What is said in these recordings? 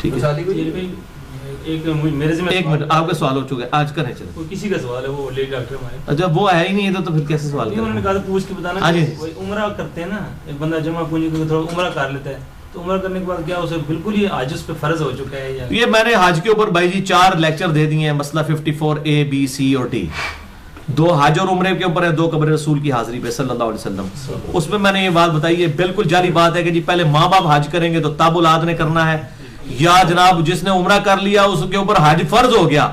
ٹھیک ہے ایک میرے سے ایک منٹ، آپ کا سوال ہو چکا ہے، آج کریں چلیں. کوئی کسی کا سوال ہے وہ لے ڈاکٹر ہمارے. جب وہ ہے ہی نہیں ہے تو پھر کیسے سوال کریں؟ انہوں نے کہا پوچھ کے بتانا. عمرہ کرتے ہیں نا ایک بندہ جمع پونجی کو تھوڑا عمرہ کر لیتا ہے تو عمرہ کرنے کے بعد کیا اسے بالکل ہی حج اس پہ فرض ہو چکا ہے؟ یہ میں نے حج کے اوپر بھائی جی 4 لیکچر دے دیے ہیں، مسئلہ 54A B C اور D. 2 حج اور عمرے کے اوپر ہے، 2 قبر رسول کی حاضری پہ صلی اللہ علیہ وسلم. اس میں میں نے یہ بات بتائی ہے، بالکل جعلی بات ہے کہ جی پہلے ماں باپ حج کریں گے تو تب اولاد نے کرنا ہے، یا جناب جس نے عمرہ کر لیا اس کے اوپر حج فرض ہو گیا.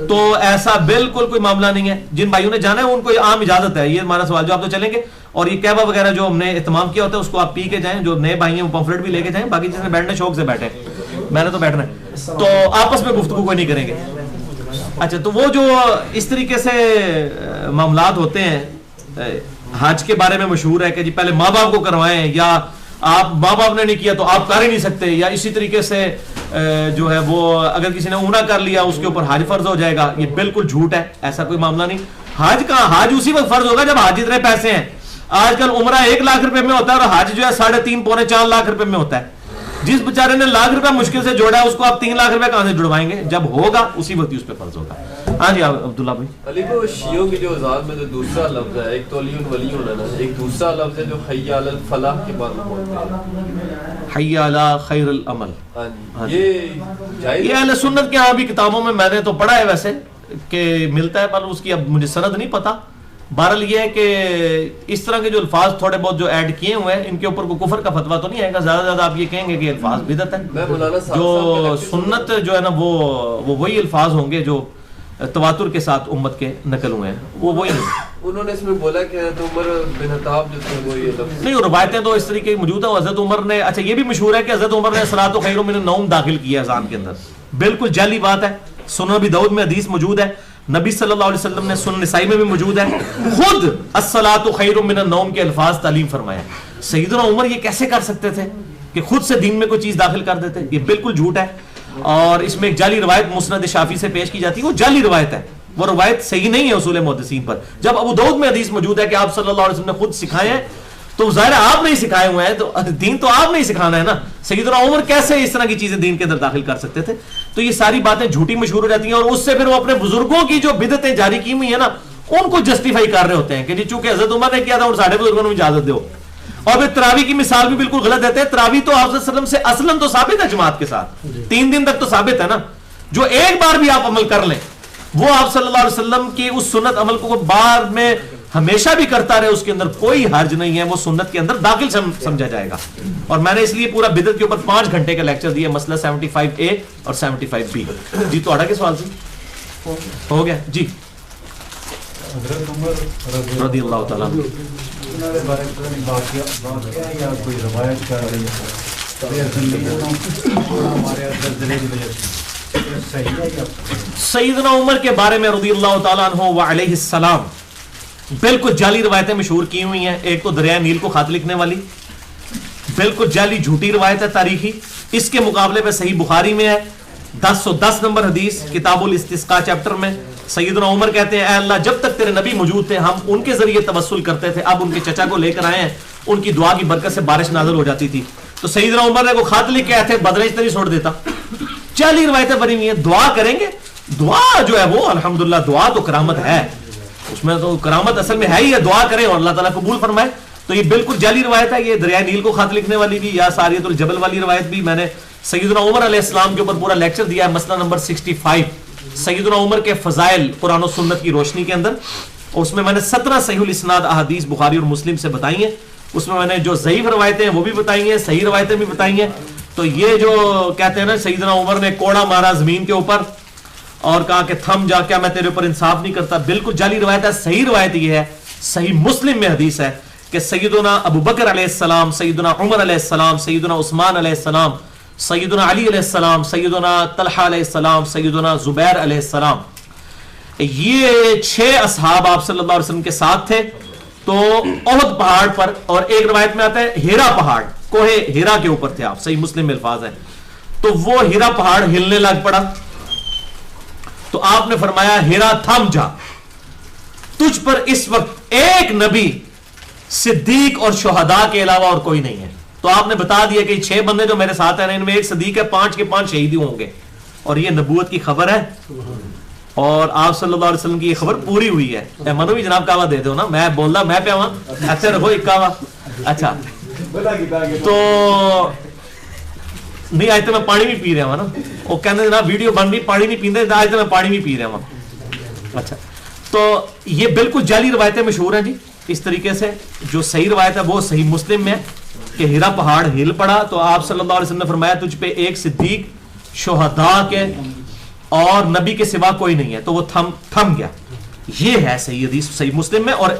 تو ایسا بالکل کوئی معاملہ نہیں ہے. جن بھائیوں نے جانا ہے ان کو عام اجازت ہے. یہ ہمارا سوال جو آپ تو چلیں گے، اور یہ کہوا وغیرہ جو ہم نے اہتمام کیا ہوتا ہے اس کو آپ پی کے جائیں. جو نئے بھائی ہیں وہ پمفلٹ بھی لے کے جائیں، باقی جس نے بیٹھنا شوق سے بیٹھے. میں نے تو بیٹھنا ہے، تو آپس میں گفتگو کوئی نہیں کریں گے. اچھا، تو وہ جو اس طریقے سے معاملات ہوتے ہیں حج کے بارے میں مشہور ہے کہ جی پہلے ماں باپ کو کروائیں، یا آپ ماں باپ نے نہیں کیا تو آپ کر ہی نہیں سکتے، یا اسی طریقے سے جو ہے وہ اگر کسی نے عمرہ کر لیا اس کے اوپر حج فرض ہو جائے گا. یہ بالکل جھوٹ ہے، ایسا کوئی معاملہ نہیں. حج کا حج اسی وقت فرض ہوگا جب حج اتنے پیسے ہیں. آج کل عمرہ 1 لاکھ روپے میں ہوتا ہے اور حج جو ہے 3.5 پونے 4 لاکھ روپے میں ہوتا ہے. جس بیچارے نے لاکھ روپے مشکل سے جوڑا ہے اس کو آپ 3 لاکھ روپے کہاں سے جڑوائیں گے؟ جب ہوگا اسی وقت ہی اس پہ فرض ہوگا. ہاں جی عبداللہ بھائی. علی کو شیعوں کی جو اذان میں جو دوسرا لفظ ہے، ایک تو علی ولی ہونا نا، ایک دوسرا لفظ ہے جو حی علی الفلاح کے بعد بولتے ہیں، حی علی خیر العمل. یہ اہل سنت کے ہاں بھی کتابوں میں نے تو پڑھا ہے ویسے کہ ملتا ہے، پر اس کی اب مجھے سند نہیں پتا. بہرحال یہ ہے کہ اس طرح کے جو الفاظ تھوڑے بہت جو ایڈ کیے ہوئے ہیں ان کے اوپر کوئی کفر کا فتویٰ تو نہیں آئے گا. زیادہ سے زیادہ آپ یہ کہیں گے کہ الفاظ بدعت ہیں. جو سنت جو ہے نا وہ وہی الفاظ ہوں گے جو تواتر کے ساتھ امت کے نقل ہوئے ہیں، وہ وہی ہیں. انہوں نے اس میں بولا کہ حضرت عمر بن خطاب جو تھے وہ یہ لفظ نہیں، روایتیں تو اس طریقے کی موجود ہیں. حضرت عمر نے، اچھا یہ بھی مشہور ہے کہ حضرت عمر نے صلاۃ خیر من النوم داخل کیا اذان کے اندر. بالکل جعلی بات ہے. سنن ابی داؤد میں حدیث موجود ہے، نبی صلی اللہ علیہ وسلم نے سنن نسائی میں بھی موجود ہے، خود الصلاۃ خیر من النوم کے الفاظ تعلیم فرمایا. سیدنا عمر یہ کیسے کر سکتے تھے کہ خود سے دین میں کوئی چیز داخل کر دیتے؟ یہ بالکل جھوٹ ہے. اور اس میں ایک جعلی روایت مسند شافعی سے پیش کی جاتی ہے، وہ جعلی روایت ہے، وہ روایت صحیح نہیں ہے اصول محدثین پر. جب ابو داؤد میں حدیث موجود ہے کہ آپ صلی اللہ علیہ وسلم نے خود سکھائے ہیں، تو ظاہر ہے آپ نہیں سکھائے ہوئے ہیں، تو دین تو آپ نہیں سکھانا ہے نا. سیدنا عمر کیسے اس طرح کی چیزیں دین کے اندر داخل کر سکتے تھے؟ تو یہ ساری باتیں جھوٹی مشہور ہو جاتی ہیں، اور اس سے پھر وہ اپنے بزرگوں کی جو بدعتیں جاری کی ہوئی ہیں نا ان کو جسٹیفائی کر رہے ہوتے ہیں کہ جی چونکہ حضرت عمر نے کیا تھا اور ساڑھے بزرگوں نے اجازت دو. اور پھر تراوی کی مثال بھی بالکل غلط دیتے ہیں. تراوی تو آپ صلی اللہ علیہ وسلم سے اصلاً تو ثابت ہے جماعت کے ساتھ، 3 دن تک تو ثابت ہے نا. جو ایک بار بھی آپ عمل کر لیں وہ آپ صلی اللہ علیہ وسلم کی اس سنت عمل کو بعد میں ہمیشہ بھی کرتا رہے، اس کے اندر کوئی حرج نہیں ہے، وہ سنت کے اندر داخل سمجھا جائے گا. اور میں نے اس لیے پورا بدعت کے اوپر 5 گھنٹے کا لیکچر دیا، مسئلہ 75A اور 75B. جی تو آڑا کے سوال سے ہو گیا جی. حضرت عمر رضی اللہ تعالیٰ سیدنا عمر کے بارے میں رضی اللہ تعالیٰ عنہ وعلیہ السلام بالکل جعلی روایتیں مشہور کی ہوئی ہیں. ایک تو دریائے نیل کو خط لکھنے والی بالکل جعلی جھوٹی روایت ہے تاریخی. اس کے مقابلے پہ صحیح بخاری میں ہے 1010 نمبر حدیث کتاب الاستسقاء چیپٹر میں سیدنا عمر کہتے ہیں اے اللہ جب تک تیرے نبی موجود تھے ہم ان کے ذریعے توسل کرتے تھے، اب ان کے چچا کو لے کر آئے ہیں، ان کی دعا کی برکت سے بارش نازل ہو جاتی تھی. تو سیدنا عمر نے کو خط لکھ کے آئے تھے، بدرج نہیں چھوڑ دیتا. جعلی روایتیں بنی ہوئی ہیں. دعا کریں گے، دعا جو ہے وہ الحمدللہ دعا تو کرامت ہے، اس میں تو کرامت اصل میں ہے ہی ہے، دعا کریں اور اللہ تعالیٰ قبول فرمائے. تو یہ بالکل جعلی روایت ہے. یہ دریائے نیل کو خط لکھنے والی بھی یا ساریت الجبل والی روایت بھی میں نے سیدنا عمر علیہ السلام کے اوپر پورا لیکچر دیا ہے، مسئلہ نمبر 65 سیدنا عمر کے فضائل قرآن و سنت کی روشنی کے اندر. اس میں نے 17 صحیح الاسناد احادیث بخاری اور مسلم سے بتائی ہیں. اس میں نے جو ضعیف روایتیں ہیں وہ بھی بتائی ہیں، صحیح روایتیں بھی بتائی ہیں. تو یہ جو کہتے ہیں نا سیدنا عمر نے کوڑا مارا زمین کے اوپر اور کہا کہ تھم جا، کیا میں تیرے اوپر انصاف نہیں کرتا، بالکل جعلی روایت ہے. صحیح روایت یہ ہے، صحیح مسلم میں حدیث ہے کہ سیدنا ابو بکر علیہ السلام، سیدنا عمر علیہ السلام، سیدنا عثمان علیہ السلام، سیدنا علی علیہ السلام، سیدنا طلحہ علیہ السلام، سیدنا زبیر علیہ السلام، یہ 6 اصحاب آپ صلی اللہ علیہ وسلم کے ساتھ تھے. تو احد پہاڑ پر، اور ایک روایت میں آتا ہے ہیرا پہاڑ، کوہ ہیرا کے اوپر تھے آپ، صحیح مسلم میں الفاظ ہیں. تو وہ ہیرا پہاڑ ہلنے لگ پڑا تو آپ نے فرمایا ہیرا تھم جا، تجھ پر اس وقت ایک نبی صدیق اور شہداء کے علاوہ اور کوئی نہیں ہے. تو آپ نے بتا دیا کہ 6 بندے جو میرے ساتھ ہیں ان میں 1 صدیق ہے، 5 کے 5 شہید ہوں گے، اور یہ نبوت کی خبر ہے اور آپ صلی اللہ علیہ وسلم کی یہ خبر پوری ہوئی ہے. منو بھی جناب کعوہ دے دو نا، میں بول رہا میں پہ آواں اچھا رکھو ایک کعوہ. اچھا تو نہیں آج تو میں پانی بھی پی رہا ہوں نا، وہ کہتے جناب ویڈیو بن رہی پانی نہیں پیندے، آج تو میں پانی بھی پی رہا ہوں. اچھا تو یہ بالکل جعلی روایتیں مشہور ہیں جی اس طریقے سے. جو صحیح روایت ہے وہ صحیح مسلم میں کہ ہیرا پہاڑ ہل پڑا تو آپ صلی اللہ علیہ وسلم نے فرمایا تجھ پہ ایک صدیق شہداء کے اور نبی کے سوا کوئی نہیں ہے، تو وہ تھم گیا. یہ ہے صحیح حدیث صحیح مسلم میں. اور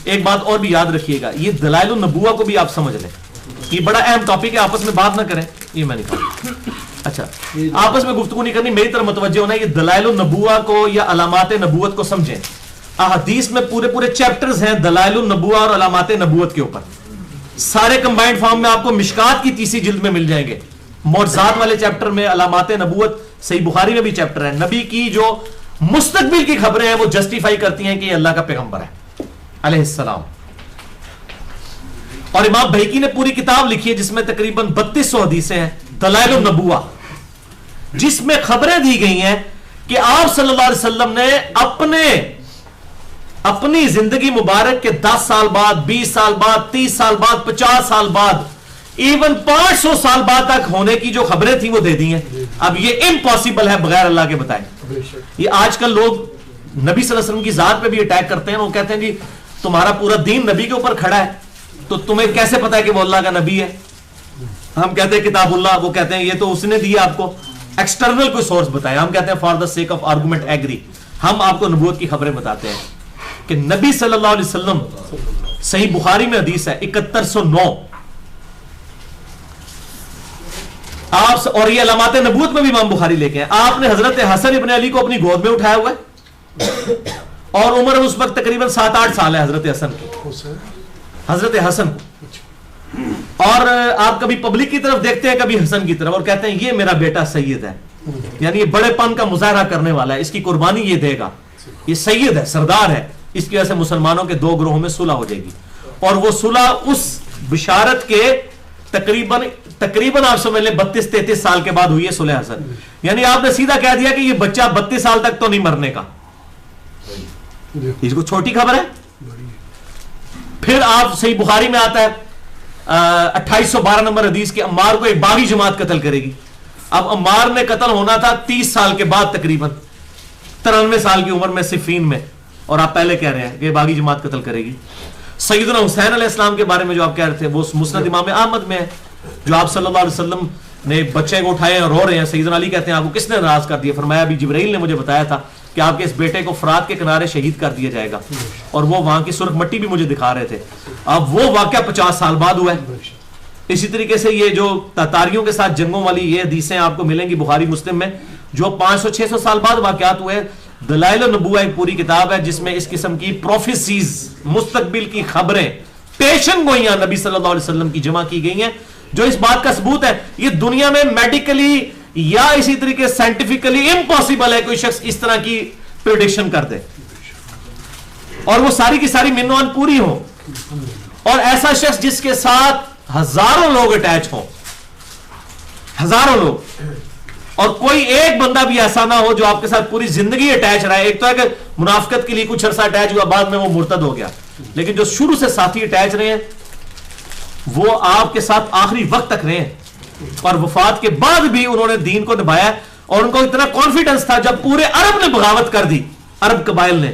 ایک بات اور بھی یاد رکھیے گا، یہ دلائل النبوہ کو بھی آپ سمجھ لیں، یہ بڑا اہم ٹاپک ہے، آپس میں بات نہ کریں، یہ میں نہیں کہا. اچھا آپس میں گفتگو نہیں کرنی، میری طرف متوجہ ہونا ہے. یہ دلائل النبوہ کو یا علامات نبوت کو سمجھیں. احادیث میں پورے چیپٹرز ہیں دلائل النبوہ اور علامات نبوت کے اوپر، سارے کمبائنڈ فارم میں آپ کو مشکات کی 30 جلد میں مل جائیں گے. معجزات والے چیپٹر میں علامات نبوت، صحیح بخاری میں بھی چیپٹر ہے. نبی کی جو مستقبل کی خبریں ہیں وہ جسٹیفائی کرتی ہیں کہ یہ اللہ کا پیغمبر ہے علیہ السلام. اور امام بہیقی نے پوری کتاب لکھی ہے جس میں تقریباً 3200 حدیثیں ہیں دلائل النبوہ، جس میں خبریں دی گئی ہیں کہ آپ صلی اللہ علیہ وسلم نے اپنی زندگی مبارک کے 10 سال بعد، 20 سال بعد، 30 سال بعد، 50 سال بعد، ایون 500 سال بعد تک ہونے کی جو خبریں تھیں وہ دے دی ہیں. اب یہ امپاسبل ہے بغیر اللہ کے بتائے. یہ آج کل لوگ نبی صلی اللہ علیہ وسلم کی ذات پہ بھی اٹیک کرتے ہیں. وہ کہتے ہیں جی تمہارا پورا دین نبی کے اوپر کھڑا ہے تو تمہیں کیسے پتا ہے کہ وہ اللہ کا نبی ہے؟ ہم کہتے ہیں کتاب اللہ، وہ کہتے ہیں یہ تو اس نے دیا آپ کو، ایکسٹرنل کوئی سورس بتائے. ہم کہتے ہیں for the sake of argument agree. ہم آپ کو نبوت کی خبریں بتاتے ہیں کہ نبی صلی اللہ علیہ وسلم، صحیح بخاری میں حدیث ہے 7109 آپ، اور یہ علامات نبوت میں بھی امام بخاری لے کے ہیں. آپ نے حضرت حسن ابن علی کو اپنی گود میں اٹھایا ہوا ہے اور عمر اس وقت تقریباً 7-8 سال ہے حضرت حسن کی، حضرت حسن کو. اور آپ کبھی پبلک کی طرف دیکھتے ہیں کبھی حسن کی طرف اور کہتے ہیں یہ میرا بیٹا سید ہے، یعنی یہ بڑے پن کا مظاہرہ کرنے والا ہے، اس کی قربانی یہ دے گا، یہ سید ہے، سردار ہے. اس کی وجہ سے مسلمانوں کے 2 گروہوں میں صلح ہو جائے گی. اور وہ صلح اس بشارت کے تقریباً آپ سمجھ لیں 32-33 سال کے بعد ہوئی ہے صلح حسن. یعنی آپ نے سیدھا کہہ دیا کہ یہ بچہ 32 سال تک تو نہیں مرنے کا. اس کو چھوٹی خبر ہے. پھر آپ صحیح بخاری میں آتا ہے 2812 نمبر حدیث کی، عمار کو ایک باغی جماعت قتل کرے گی. اب عمار نے قتل ہونا تھا 30 سال کے بعد، تقریباً 93 سال کی عمر میں صفین میں، اور آپ پہلے کہہ رہے ہیں کہ باغی جماعت قتل کرے گی. سیدنا حسین علیہ السلام کے بارے میں جو آپ کہہ رہے تھے وہ مسند امام احمد میں ہے، جو آپ صلی اللہ علیہ وسلم نے بچے کو اٹھائے اور رو رہے ہیں. سیدنا علی کہتے ہیں آپ کو کس نے ناراض کر دیا؟ فرمایا ابھی جبرائیل نے مجھے بتایا تھا کہ آپ کے اس بیٹے کو فرات کے کنارے شہید کر دیا جائے گا، اور وہ وہاں کی سرخ مٹی بھی مجھے دکھا رہے تھے. اب وہ واقعہ 50 سال بعد ہوا ہے. اسی طریقے سے یہ جو تاتاریوں کے ساتھ جنگوں والی یہ حدیثیں آپ کو ملیں گی بخاری مسلم میں، جو 500-600 سال بعد واقعات ہوئے. دلائل النبوہ ایک پوری کتاب ہے جس میں اس قسم کی پروفیسیز، مستقبل کی خبریں، پیشن گوئیاں نبی صلی اللہ علیہ وسلم کی جمع کی گئی ہیں، جو اس بات کا ثبوت ہے یہ دنیا میں میڈیکلی یا اسی طریقے سائنٹیفکلی امپاسبل ہے کوئی شخص اس طرح کی پریڈکشن کر دے اور وہ ساری کی ساری منوان پوری ہو. اور ایسا شخص جس کے ساتھ ہزاروں لوگ اٹیچ ہوں، ہزاروں لوگ، اور کوئی ایک بندہ بھی ایسا نہ ہو جو آپ کے ساتھ پوری زندگی اٹیچ رہا ہے. ایک تو ہے کہ منافقت کے لیے کچھ عرصہ اٹیچ ہوا، بعد میں وہ مرتد ہو گیا، لیکن جو شروع سے ساتھی اٹیچ رہے ہیں وہ آپ کے ساتھ آخری وقت تک رہے ہیں، اور وفات کے بعد بھی انہوں نے دین کو نبھایا. اور ان کو اتنا کانفیڈنس تھا جب پورے عرب نے بغاوت کر دی، عرب قبائل نے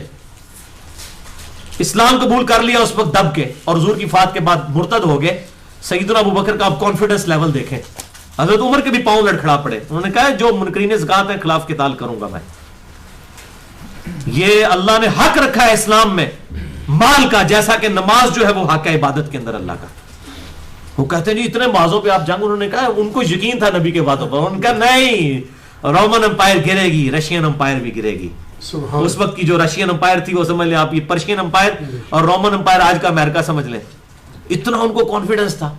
اسلام قبول کر لیا اس وقت دب کے، اور حضور کی وفات کے بعد مرتد ہو گئے. سیدنا ابو بکر کا آپ کانفیڈنس لیول دیکھیں. حضرت عمر کے بھی پاؤں لڑکھڑا پڑے، انہوں نے کہا جو منکرین زکات ہیں خلاف قتال کروں گا میں. یہ اللہ نے حق رکھا ہے اسلام میں مال کا، جیسا کہ نماز جو ہے وہ حق ہے عبادت کے اندر اللہ کا. وہ کہتے ہیں جی اتنے مازوں پہ آپ جنگ، انہوں نے کہا ان کو یقین تھا نبی کے باتوں پر. انہوں نے کہا نہیں، رومن امپائر گرے گی، رشین امپائر بھی گرے گی. اس وقت کی جو رشین امپائر تھی وہ سمجھ لیں آپ، یہ پرشین امپائر اور رومن امپائر آج کا امریکہ سمجھ لیں. اتنا ان کو کانفیڈنس تھا.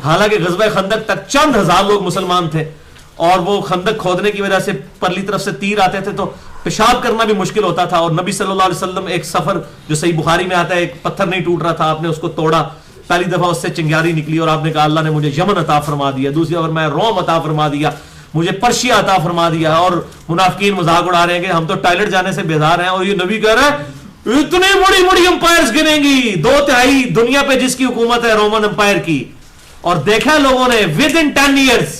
حالانکہ غزوہ خندق تک چند ہزار لوگ مسلمان تھے، اور وہ خندق کھودنے کی وجہ سے پرلی طرف سے تیر آتے تھے تو پیشاب کرنا بھی مشکل ہوتا تھا. اور نبی صلی اللہ علیہ وسلم ایک سفر جو صحیح بخاری میں آتا ہے، ایک پتھر نہیں ٹوٹ رہا تھا، آپ نے اس کو توڑا پہلی دفعہ اس سے چنگیاری نکلی اور آپ نے کہا اللہ نے مجھے یمن عطا فرما دیا, دوسری دفعہ میں روم عطا فرما دیا, مجھے پرشیا عطا فرما دیا, اور منافقین مذاق اڑا رہے ہیں کہ ہم تو ٹائلٹ جانے سے بیزار ہیں, اور یہ نبی کہہ رہا ہے اتنی بڑی بڑی امپائرز گنیں گی, 2/3 دنیا پہ جس کی حکومت ہے رومن امپائر کی, اور دیکھا لوگوں نے ود ان 10 years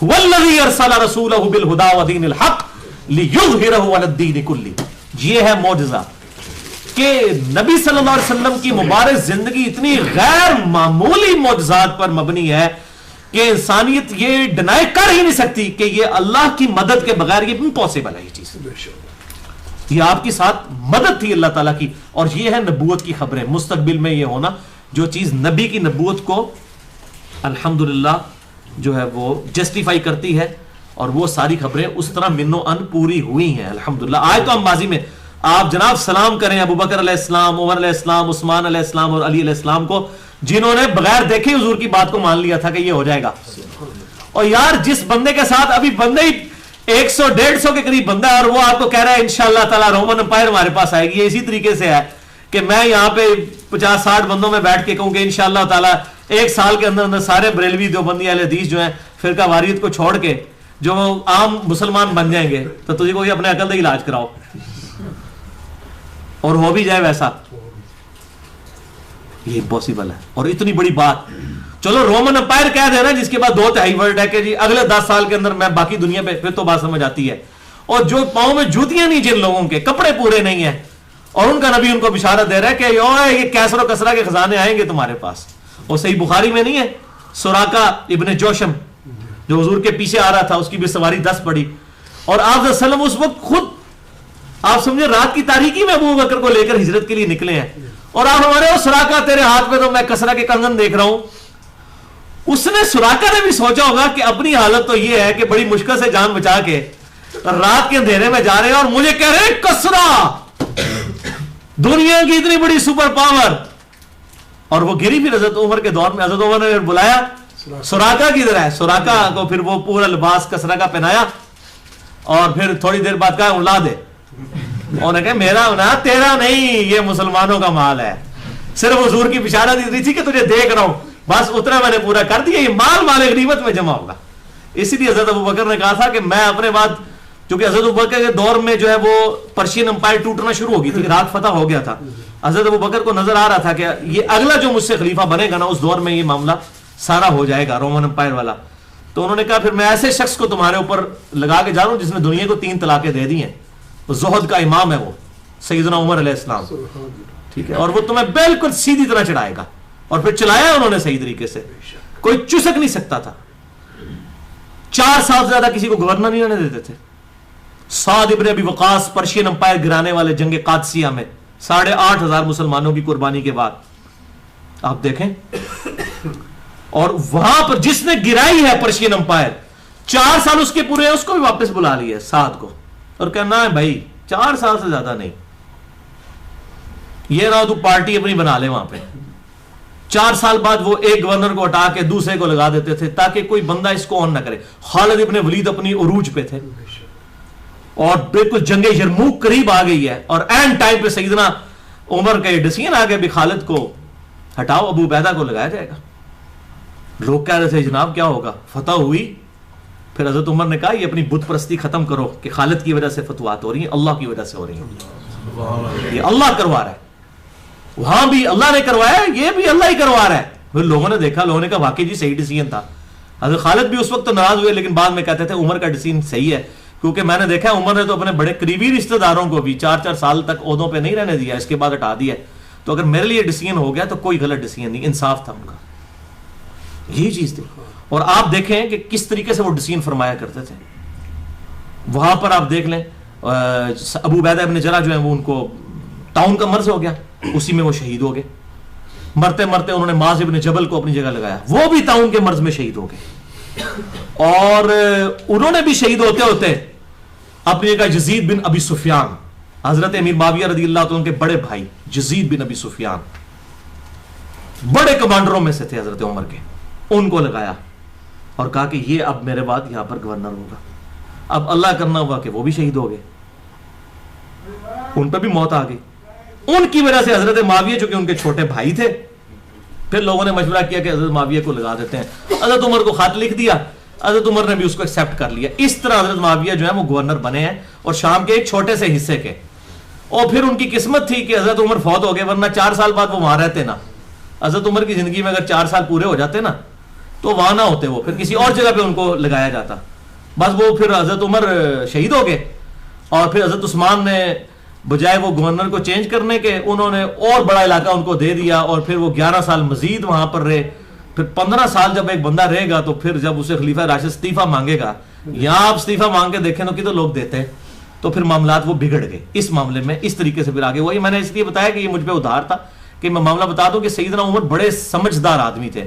والذی ارسل رسولہ بالہدی ودین الحق لیظہرہ علی الدین کلہ. یہ ہے معجزہ کہ نبی صلی اللہ علیہ وسلم کی مبارک زندگی اتنی غیر معمولی معجزات پر مبنی ہے کہ انسانیت یہ ڈینائی کر ہی نہیں سکتی کہ یہ اللہ کی مدد کے بغیر یہ امپاسبل ہے. یہ چیز یہ آپ کے ساتھ مدد تھی اللہ تعالیٰ کی, اور یہ ہے نبوت کی خبریں مستقبل میں یہ ہونا, جو چیز نبی کی نبوت کو الحمدللہ جو ہے وہ جسٹیفائی کرتی ہے, اور وہ ساری خبریں اس طرح منو ان پوری ہوئی ہیں الحمدللہ. آئے تو ہم ماضی میں آپ جناب سلام کریں ابو بکر علیہ السلام, عمر علیہ السلام, عثمان علیہ السلام اور علی علیہ السلام کو, جنہوں نے بغیر دیکھے حضور کی بات کو مان لیا تھا کہ یہ ہو جائے گا. اور یار جس بندے کے ساتھ ابھی بندے ہی 100-150 کے قریب بندہ ہے, اور وہ آپ کو کہہ رہا ہے انشاءاللہ تعالیٰ رومن امپائر ہمارے پاس آئے گی. یہ اسی طریقے سے ہے کہ میں یہاں پہ 50-60 بندوں میں بیٹھ کے کہوں کہ انشاءاللہ تعالیٰ 1 سال کے اندر سارے بریلوی دیوبندی اہل حدیث جو ہیں فرقہ واریت کو چھوڑ کے جو عام مسلمان بن جائیں گے, تو تجھے کوئی اپنے عقل کا علاج کراؤ, اور ہو بھی جائے ویسا. یہ امپاسبل ہے. اور اتنی بڑی بات, چلو رومن امپائر کہہ دے رہا ہے جس کے بعد 2/3 ورلڈ ہے کہ جی اگلے 10 سال کے اندر میں باقی دنیا پہ, پھر تو بات سمجھ آتی ہے. اور جو پاؤں میں جوتیاں نہیں, جن لوگوں کے کپڑے پورے نہیں ہیں, اور ان کا نبی ان کو بشارت دے رہا ہے کہ یہ کیسر و کسرا کے خزانے آئیں گے تمہارے پاس. اور صحیح بخاری میں نہیں ہے سراقہ ابن جوشم جو حضور کے پیچھے آ رہا تھا, اس کی بھی سواری 10 پڑی, اور آپ صلی اللہ علیہ وسلم اس وقت خود آپ سمجھے رات کی تاریکی میں ابو بکر کو لے کر ہجرت کے لیے نکلے ہیں, اور آپ ہمارے سراقہ تیرے ہاتھ میں تو میں کسرا کے کنگن دیکھ رہا ہوں. اس نے سراقہ نے بھی سوچا ہوگا کہ اپنی حالت تو یہ ہے کہ بڑی مشکل سے جان بچا کے رات کے اندھیرے میں جا رہے ہیں, اور مجھے کہہ رہے ہیں کسرا دنیا کی اتنی بڑی سپر پاور. اور وہ گری پھر حضرت عمر کے دور میں, حضرت عمر نے بلایا سراقہ کی طرح ہے, سراقہ کو پھر وہ پورا لباس کسرا کا پہنایا, اور پھر تھوڑی دیر بعد کہا اڑا دے. انہوں نے کہا میرا ہونا تیرا نہیں, یہ مسلمانوں کا مال ہے. صرف حضور کی بشارت دی تھی کہ تجھے دیکھ رہا ہوں, بس اتنا میں نے پورا کر دیا, یہ مال مال غنیمت میں جمع ہوگا. اسی لیے حضرت ابو بکر نے کہا تھا کہ میں اپنے بعد, چونکہ حضرت ابو بکر کے دور میں جو ہے وہ پرشین امپائر ٹوٹنا شروع ہو گئی تھی, عراق فتح ہو گیا تھا. حضرت ابو بکر کو نظر آ رہا تھا کہ یہ اگلا جو مجھ سے خلیفہ بنے گا نا, اس دور میں یہ معاملہ سارا ہو جائے گا رومن امپائر والا. تو انہوں نے کہا پھر میں ایسے شخص کو تمہارے اوپر لگا کے جا رہا ہوں جس نے دنیا کو 3 طلاقیں دے دی ہیں, زہد کا امام ہے وہ سیدنا عمر علیہ السلام, ٹھیک ہے, اور وہ تمہیں بالکل سیدھی طرح چڑھائے گا. اور پھر چلایا انہوں نے صحیح طریقے سے, کوئی چسک نہیں سکتا تھا. 4 سال زیادہ کسی کو گورنر نہیں رہنے دیتے تھے. سعد ابن ابی وقاص پرشین امپائر گرانے والے جنگ قادسیہ میں 8,500 مسلمانوں کی قربانی کے بعد آپ دیکھیں, اور وہاں پر جس نے گرائی ہے پرشین امپائر 4 سال اس کے پورے ہیں, اس کو بھی واپس بلا لیا سعد کو, اور کہنا ہے بھائی 4 سال سے زیادہ نہیں, یہ نہ تو پارٹی اپنی بنا لے وہاں پہ. 4 سال بعد وہ ایک گورنر کو ہٹا کے دوسرے کو لگا دیتے تھے تاکہ کوئی بندہ اس کو آن نہ کرے. خالد ابن ولید اپنی عروج پہ تھے, اور بالکل جنگ یرموک قریب آ گئی ہے, اور اینڈ ٹائم پہ سیدنا عمر کا یہ ڈیسیژن آ گیا بھی خالد کو ہٹاؤ, ابو عبیدہ کو لگایا جائے گا. لوگ کہہ رہے تھے جناب کیا ہوگا, فتح ہوئی. پھر حضرت عمر نے کہا یہ اپنی بت پرستی ختم کرو کہ خالد کی وجہ سے فتوحات ہو رہی ہیں, اللہ کی وجہ سے ہو رہی ہیں, یہ اللہ کروا رہا ہے. وہاں بھی اللہ نے کروایا, یہ بھی اللہ ہی کروا رہا ہے. پھر لوگوں نے دیکھا, لوگوں نے کہا واقعی جی صحیح ڈیسیژن تھا. حضرت خالد بھی اس وقت تو ناراض ہوئے, لیکن بعد میں کہتے تھے عمر کا ڈیسیژن صحیح ہے, کیونکہ میں نے دیکھا عمر نے تو اپنے بڑے قریبی رشتہ داروں کو بھی 4 سال تک عہدوں پہ نہیں رہنے دیا, اس کے بعد ہٹا دیا. تو اگر میرے لیے ڈیسیژن ہو گیا تو کوئی غلط ڈیسیژن نہیں, انصاف تھا ان کا, یہی چیز تھی. اور آپ دیکھیں کہ کس طریقے سے وہ ڈیسیژن فرمایا کرتے تھے. وہاں پر آپ دیکھ لیں ابو عبیدہ ابن جرح جو ہیں وہ ان کو ٹاؤن کا مرض ہو گیا, اسی میں وہ شہید ہو گئے. مرتے مرتے انہوں نے معاذ ابن جبل کو اپنی جگہ لگایا, وہ بھی ٹاؤن کے مرض میں شہید ہو گئے. اور انہوں نے بھی شہید ہوتے ہوتے اپنی جگہ یزید بن ابی سفیان, حضرت امیر معاویہ رضی اللہ عنہ کے بڑے بھائی یزید بن ابی سفیان, بڑے کمانڈروں میں سے تھے حضرت عمر کے, ان کو لگایا اور کہا کہ یہ اب میرے بعد یہاں پر گورنر ہوگا. اب اللہ کرنا ہوا کہ وہ بھی شہید ہو گئے, ان پہ بھی موت آ گئی. ان کی وجہ سے حضرت معاویہ جو کہ ان کے چھوٹے بھائی تھے, پھر لوگوں نے مشورہ کیا کہ حضرت معاویہ کو لگا دیتے ہیں. حضرت عمر کو خط لکھ دیا, حضرت عمر نے بھی اس کو ایکسیپٹ کر لیا. اس طرح حضرت معاویہ جو ہے وہ گورنر بنے ہیں, اور شام کے ایک چھوٹے سے حصے کے. اور پھر ان کی قسمت تھی کہ حضرت عمر فوت ہو گئے, ورنہ 4 سال بعد وہ وہاں رہتے نا. حضرت عمر کی زندگی میں اگر 4 سال پورے ہو جاتے نا تو وہاں نہ ہوتے, وہ پھر کسی اور جگہ پہ ان کو لگایا جاتا. بس وہ پھر حضرت عمر شہید ہو گئے, اور پھر حضرت عثمان نے بجائے وہ گورنر کو چینج کرنے کے, انہوں نے اور بڑا علاقہ ان کو دے دیا, اور پھر وہ 11 سال مزید وہاں پر رہے. پھر 15 سال جب ایک بندہ رہے گا تو پھر جب اسے خلیفہ راشد استعفیٰ مانگے گا, یہاں آپ استعفیٰ مانگ کے دیکھیں تو کتنے لوگ دیتے ہیں, تو پھر معاملات وہ بگڑ گئے اس معاملے میں. اس طریقے سے پھر آگے وہی میں نے اس لیے بتایا کہ یہ مجھ پہ ادھار تھا کہ میں معاملہ بتا دوں کہ سیدنا عمر بڑے سمجھدار آدمی تھے.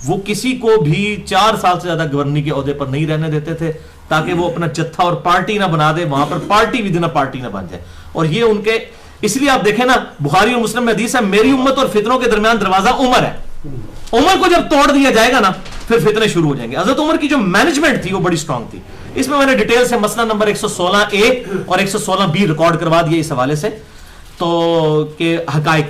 وہ کسی کو بھی 4 سال سے زیادہ گورنر کے عہدے پر نہیں رہنے دیتے تھے, تاکہ وہ اپنا جتھا اور پارٹی نہ بنا دے, وہاں پر پارٹی ودن پارٹی نہ بن جائے. اور یہ ان کے, اس لیے آپ دیکھیں نا بخاری اور مسلم میں حدیث ہے, میری امت اور فتنوں کے درمیان دروازہ عمر ہے. عمر کو جب توڑ دیا جائے گا نا پھر فتنے شروع ہو جائیں گے. حضرت عمر کی جو مینجمنٹ تھی وہ بڑی سٹرانگ تھی. اس میں نے ڈیٹیل سے مسئلہ نمبر 116A اور 116B ریکارڈ کروا دیا اس حوالے سے, تو کہ حقائق کیا